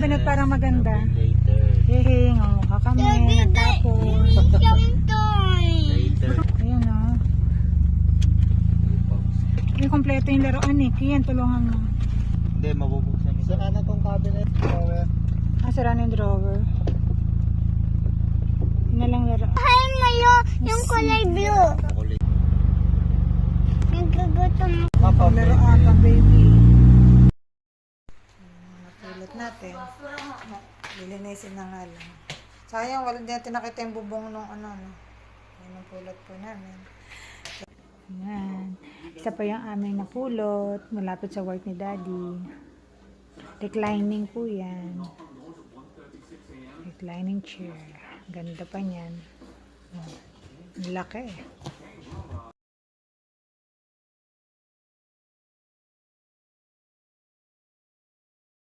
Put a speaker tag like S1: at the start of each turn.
S1: cabinet parang maganda.
S2: Later.
S1: Hehe, ngamukha kami, nagtapon. Ayan o. May kompleto yung laruan eh. Kiyan, tulungan mo.
S2: Hindi, mabubuksan ito. Saka na tong cabinet.
S1: Sira na yung drawer. Yun na lang laruan.
S3: Ay, mayo, yung kulay blue.
S2: Kulay.
S3: Nagkagutom.
S1: Laruan pang baby. Napulot natin. Lilinisin na nga lang. Sayang, wala din natin nakita yung bubong nung ano. Yan ang pulot po namin. Yan. Isa pa yung aming napulot. Malapit sa work ni Daddy. Reclining po yan. Reclining chair. Ganda pa niyan. Ang laki.